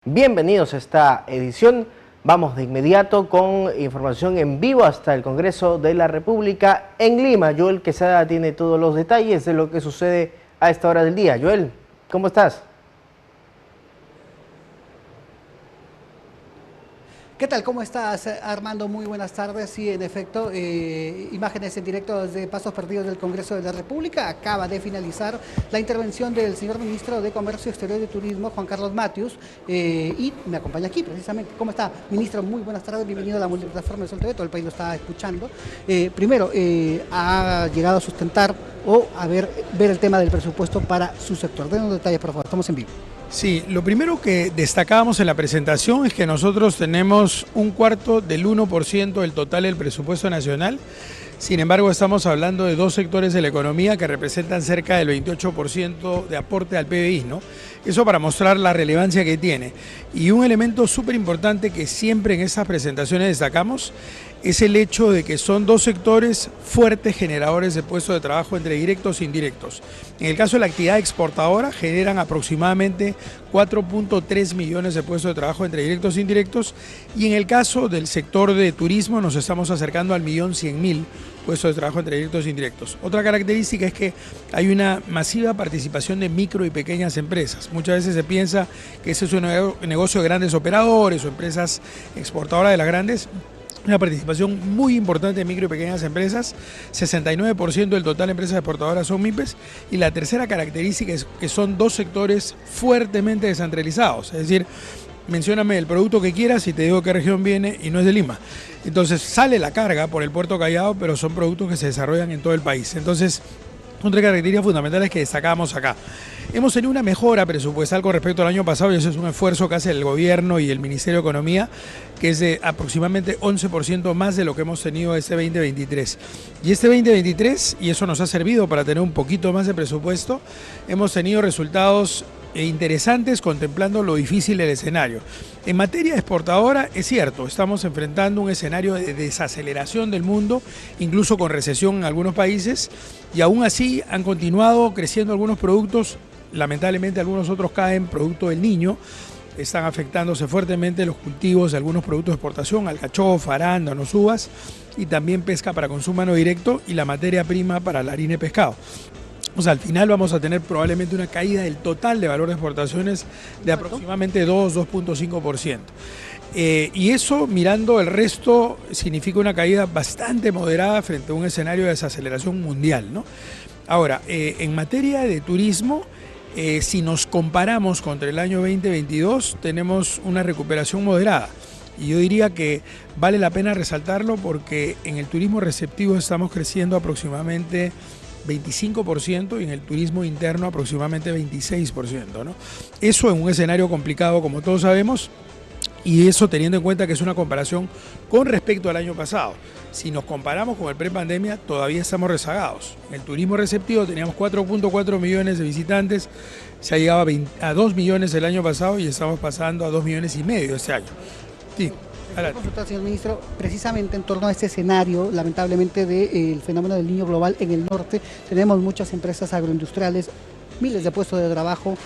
Bienvenidos a esta edición. Vamos de inmediato con información en vivo hasta el Congreso de la República en Lima. Joel Quesada tiene todos los detalles de lo que sucede a esta hora del día. Joel, ¿cómo estás? ¿Qué tal? ¿Cómo estás, Armando? Muy buenas tardes. Sí, en efecto, imágenes en directo desde Pasos Perdidos del Congreso de la República. Acaba de finalizar la intervención del señor ministro de Comercio Exterior y Turismo, Juan Carlos Matius, y me acompaña aquí precisamente. ¿Cómo está, ministro? Muy buenas tardes, bienvenido a la multiplataforma de Sol TV, todo el país lo está escuchando. Primero, ha llegado a sustentar o a ver el tema del presupuesto para su sector. Denos detalles, por favor, estamos en vivo. Sí, lo primero que destacábamos en la presentación es que nosotros tenemos un cuarto del 1% del total del presupuesto nacional. Sin embargo, estamos hablando de dos sectores de la economía que representan cerca del 28% de aporte al PBI, ¿no? Eso para mostrar la relevancia que tiene. Y un elemento súper importante que siempre en estas presentaciones destacamos es el hecho de que son dos sectores fuertes generadores de puestos de trabajo entre directos e indirectos. En el caso de la actividad exportadora generan aproximadamente 4.3 millones de puestos de trabajo entre directos e indirectos, y en el caso del sector de turismo nos estamos acercando al 1.100.000 puestos de trabajo entre directos e indirectos. Otra característica es que hay una masiva participación de micro y pequeñas empresas. Muchas veces se piensa que ese es un negocio de grandes operadores o empresas exportadoras de las grandes. Una participación muy importante de micro y pequeñas empresas, 69% del total de empresas exportadoras son MIPES, y la tercera característica es que son dos sectores fuertemente descentralizados, es decir, mencióname el producto que quieras y te digo qué región viene y no es de Lima. Entonces sale la carga por el Puerto Callao, pero son productos que se desarrollan en todo el país. Entonces, otra característica fundamental es que destacamos acá. Hemos tenido una mejora presupuestal con respecto al año pasado, y eso es un esfuerzo que hace el gobierno y el Ministerio de Economía, que es de aproximadamente 11% más de lo que hemos tenido este 2023. Y este 2023, y eso nos ha servido para tener un poquito más de presupuesto, hemos tenido resultados interesantes contemplando lo difícil del escenario. En materia exportadora, es cierto, estamos enfrentando un escenario de desaceleración del mundo, incluso con recesión en algunos países, y aún así han continuado creciendo algunos productos. Lamentablemente algunos otros caen producto del Niño, están afectándose fuertemente los cultivos de algunos productos de exportación, alcachofa, arándanos, uvas, y también pesca para consumo no directo y la materia prima para la harina y pescado. O sea, al final vamos a tener probablemente una caída del total de valor de exportaciones de aproximadamente 2,5%. Y eso, mirando el resto, significa una caída bastante moderada frente a un escenario de desaceleración mundial, ¿no? Ahora, en materia de turismo, si nos comparamos contra el año 2022, tenemos una recuperación moderada. Y yo diría que vale la pena resaltarlo porque en el turismo receptivo estamos creciendo aproximadamente 25% y en el turismo interno aproximadamente 26%, ¿no? Eso en un escenario complicado, como todos sabemos, y eso teniendo en cuenta que es una comparación con respecto al año pasado. Si nos comparamos con el pre-pandemia, todavía estamos rezagados. En el turismo receptivo teníamos 4.4 millones de visitantes, se ha llegado a 2 millones el año pasado y estamos pasando a 2,5 millones este año. Sí. Quiero consultar, señor ministro, precisamente en torno a este escenario, lamentablemente, del fenómeno del Niño global en el norte. Tenemos muchas empresas agroindustriales, miles de puestos de trabajo,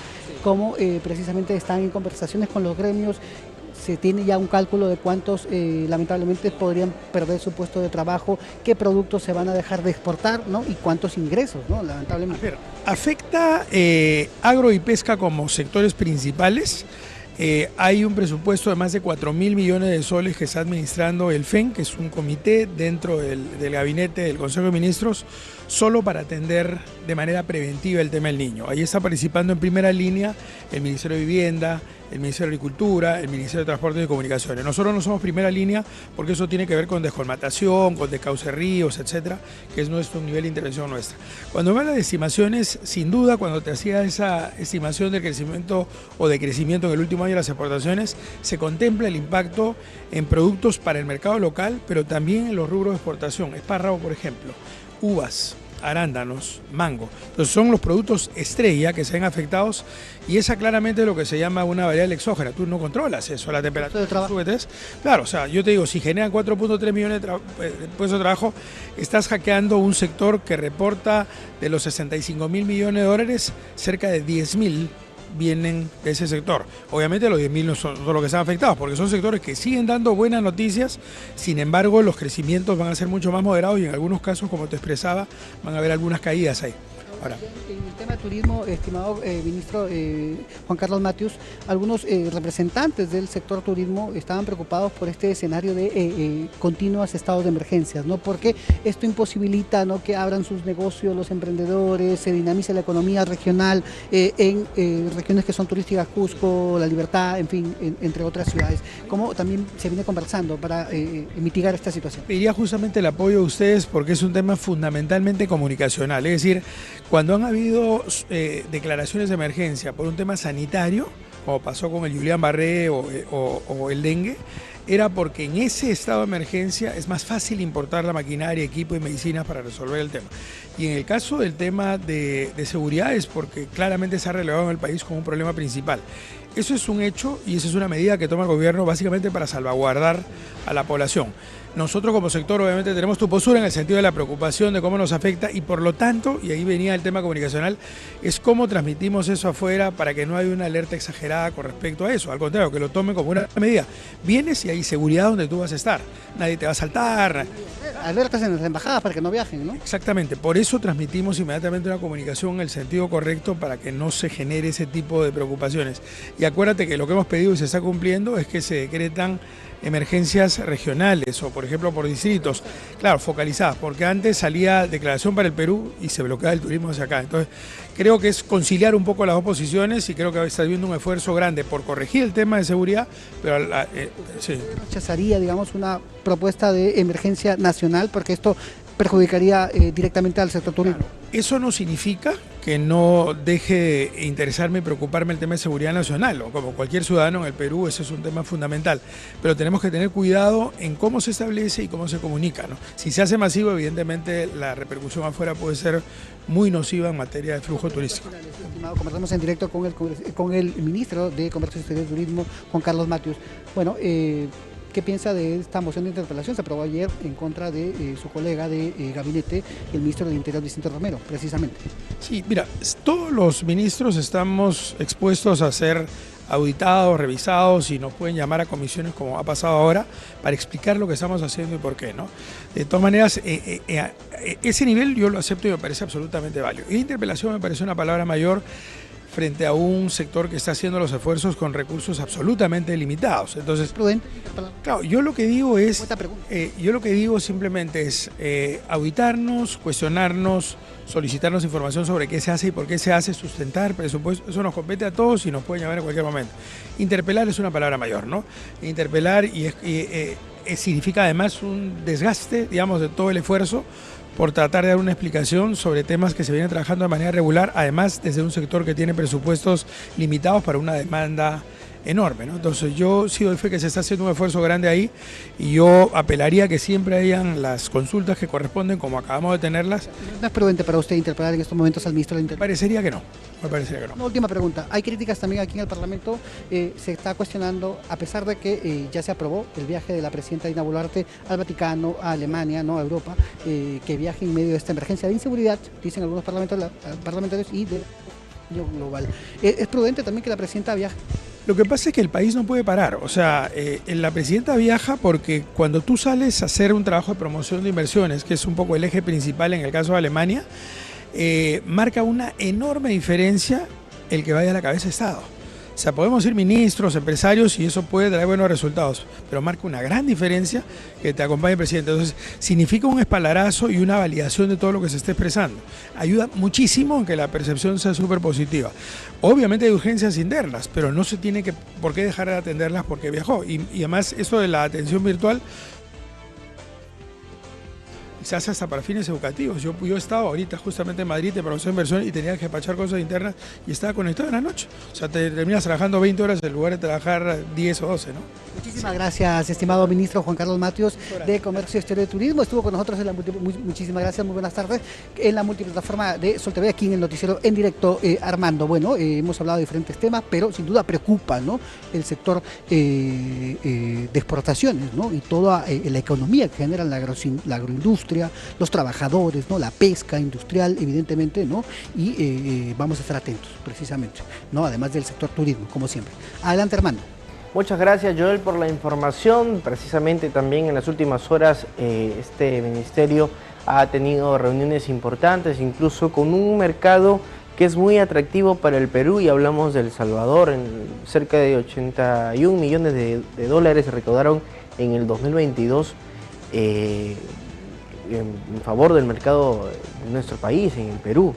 como precisamente están en conversaciones con los gremios. Se tiene ya un cálculo de cuántos lamentablemente podrían perder su puesto de trabajo, qué productos se van a dejar de exportar, ¿no? Y cuántos ingresos, ¿no? Lamentablemente. A ver, afecta agro y pesca como sectores principales. Hay un presupuesto de más de 4.000 millones de soles que está administrando el FEN, que es un comité dentro del gabinete del Consejo de Ministros, solo para atender de manera preventiva el tema del niño. Ahí está participando en primera línea el Ministerio de Vivienda, el Ministerio de Agricultura, el Ministerio de Transportes y Comunicaciones. Nosotros no somos primera línea porque eso tiene que ver con descolmatación, con descauce de ríos, etcétera, que es nuestro nivel de intervención nuestra. Cuando me habla de estimaciones, sin duda, cuando te hacía esa estimación del crecimiento o de crecimiento en el último año de las exportaciones, se contempla el impacto en productos para el mercado local, pero también en los rubros de exportación. Espárrago, por ejemplo, uvas, arándanos, mango. Entonces son los productos estrella que se ven afectados, y esa claramente es lo que se llama una variable exógena. Tú no controlas eso, la temperatura sube. Claro, o sea, yo te digo, si generan 4.3 millones de puestos de trabajo, estás hackeando un sector que reporta de los 65.000 millones de dólares, cerca de 10.000 vienen de ese sector. Obviamente los 10.000 no son los que están afectados, porque son sectores que siguen dando buenas noticias, sin embargo los crecimientos van a ser mucho más moderados y en algunos casos, como te expresaba, van a haber algunas caídas ahí. Ahora, en el tema de turismo, estimado ministro Juan Carlos Matius, algunos representantes del sector turismo estaban preocupados por este escenario de continuos estados de emergencias, ¿no? Porque esto imposibilita, ¿no?, que abran sus negocios los emprendedores, se dinamice la economía regional en regiones que son turísticas, Cusco, La Libertad, en fin, entre otras ciudades. ¿Cómo también se viene conversando para mitigar esta situación? pediría justamente el apoyo de ustedes porque es un tema fundamentalmente comunicacional, es decir, cuando han habido declaraciones de emergencia por un tema sanitario, como pasó con el Julián Barré o el dengue, era porque en ese estado de emergencia es más fácil importar la maquinaria, equipo y medicinas para resolver el tema. Y en el caso del tema de seguridad es porque claramente se ha relevado en el país como un problema principal. Eso es un hecho y esa es una medida que toma el gobierno básicamente para salvaguardar a la población. Nosotros como sector obviamente tenemos tu postura en el sentido de la preocupación de cómo nos afecta y por lo tanto, y ahí venía el tema comunicacional, es cómo transmitimos eso afuera para que no haya una alerta exagerada con respecto a eso. Al contrario, que lo tome como una medida. Vienes y hay seguridad donde tú vas a estar. Nadie te va a asaltar. Alertas en las embajadas para que no viajen, ¿no? Exactamente, por eso transmitimos inmediatamente una comunicación en el sentido correcto para que no se genere ese tipo de preocupaciones. Y acuérdate que lo que hemos pedido y se está cumpliendo es que se decretan emergencias regionales o por ejemplo por distritos, claro, focalizadas, porque antes salía declaración para el Perú y se bloqueaba el turismo hacia acá. Entonces creo que es conciliar un poco las dos posiciones y creo que está habiendo un esfuerzo grande por corregir el tema de seguridad, pero sí. ¿Rechazaría, digamos, una propuesta de emergencia nacional porque esto perjudicaría directamente al sector turismo? Eso no significa que no deje de interesarme y preocuparme el tema de seguridad nacional, o como cualquier ciudadano en el Perú, eso es un tema fundamental, pero tenemos que tener cuidado en cómo se establece y cómo se comunica, ¿no? Si se hace masivo, evidentemente la repercusión afuera puede ser muy nociva en materia de flujo turístico. Estimado, conversamos en directo con el ministro de Comercio Exterior y Turismo, Juan Carlos Matius. Bueno, ¿qué piensa de esta moción de interpelación? Se aprobó ayer en contra de su colega de gabinete, el ministro del Interior, Vicente Romero, precisamente. Sí, mira, todos los ministros estamos expuestos a ser auditados, revisados y nos pueden llamar a comisiones como ha pasado ahora para explicar lo que estamos haciendo y por qué, ¿no? De todas maneras, ese nivel yo lo acepto y me parece absolutamente válido. Y interpelación me parece una palabra mayor frente a un sector que está haciendo los esfuerzos con recursos absolutamente limitados. Entonces, Prudente. claro, yo lo que digo es, simplemente es auditarnos, cuestionarnos, solicitarnos información sobre qué se hace y por qué se hace, sustentar presupuesto, eso nos compete a todos y nos pueden llamar en cualquier momento. Interpelar es una palabra mayor, ¿no? Interpelar significa además un desgaste, digamos, de todo el esfuerzo por tratar de dar una explicación sobre temas que se vienen trabajando de manera regular, además desde un sector que tiene presupuestos limitados para una demanda enorme, ¿no? Entonces yo sí doy fe que se está haciendo un esfuerzo grande ahí y yo apelaría a que siempre hayan las consultas que corresponden como acabamos de tenerlas. ¿No es prudente para usted interpelar en estos momentos al ministro del Interior? Me parecería que no. Una última pregunta. Hay críticas también aquí en el Parlamento. Se está cuestionando, a pesar de que ya se aprobó el viaje de la presidenta Dina Boluarte al Vaticano, a Alemania, no a Europa, que viaje en medio de esta emergencia de inseguridad, dicen algunos parlamentarios, y de global. ¿Es prudente también que la presidenta viaje? Lo que pasa es que el país no puede parar, o sea, la presidenta viaja porque cuando tú sales a hacer un trabajo de promoción de inversiones, que es un poco el eje principal en el caso de Alemania, marca una enorme diferencia el que vaya a la cabeza de Estado. O sea, podemos ir ministros, empresarios y eso puede traer buenos resultados, pero marca una gran diferencia que te acompañe el presidente. Entonces, significa un espaldarazo y una validación de todo lo que se esté expresando. Ayuda muchísimo en que la percepción sea súper positiva. Obviamente hay urgencias internas, pero no se tiene por qué dejar de atenderlas porque viajó. Y además, eso de la atención virtual se hace hasta para fines educativos. Yo he estado ahorita justamente en Madrid de promoción de inversión y tenía que despachar cosas internas y estaba conectado en la noche. O sea, te terminas trabajando 20 horas en lugar de trabajar 10 o 12, ¿no? Muchísimas gracias, estimado ministro Juan Carlos Matius de Comercio Exterior y Turismo. Estuvo con nosotros en la muchísimas gracias, muy buenas tardes, en la multiplataforma de Sol TV, aquí en el noticiero en directo, Armando. Bueno, hemos hablado de diferentes temas, pero sin duda preocupa, ¿no?, el sector de exportaciones, ¿no?, y toda la economía que genera la agroindustria, industria, los trabajadores, ¿no? La pesca industrial, evidentemente, ¿no? Y vamos a estar atentos, precisamente, ¿no? Además del sector turismo, como siempre. Adelante, Armando. Muchas gracias, Joel, por la información. Precisamente también en las últimas horas este ministerio ha tenido reuniones importantes, incluso con un mercado que es muy atractivo para el Perú, y hablamos de El Salvador. Cerca de 81 millones de dólares se recaudaron en el 2022 en favor del mercado de nuestro país, en el Perú.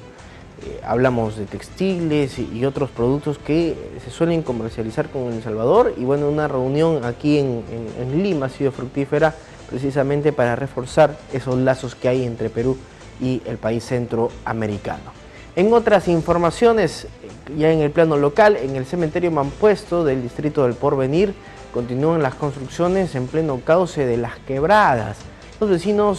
Hablamos de textiles y otros productos que se suelen comercializar con El Salvador, y bueno, una reunión aquí en Lima ha sido fructífera precisamente para reforzar esos lazos que hay entre Perú y el país centroamericano. En otras informaciones, ya en el plano local, en el cementerio Mampuesto del distrito del Porvenir continúan las construcciones en pleno cauce de Las Quebradas. Los vecinos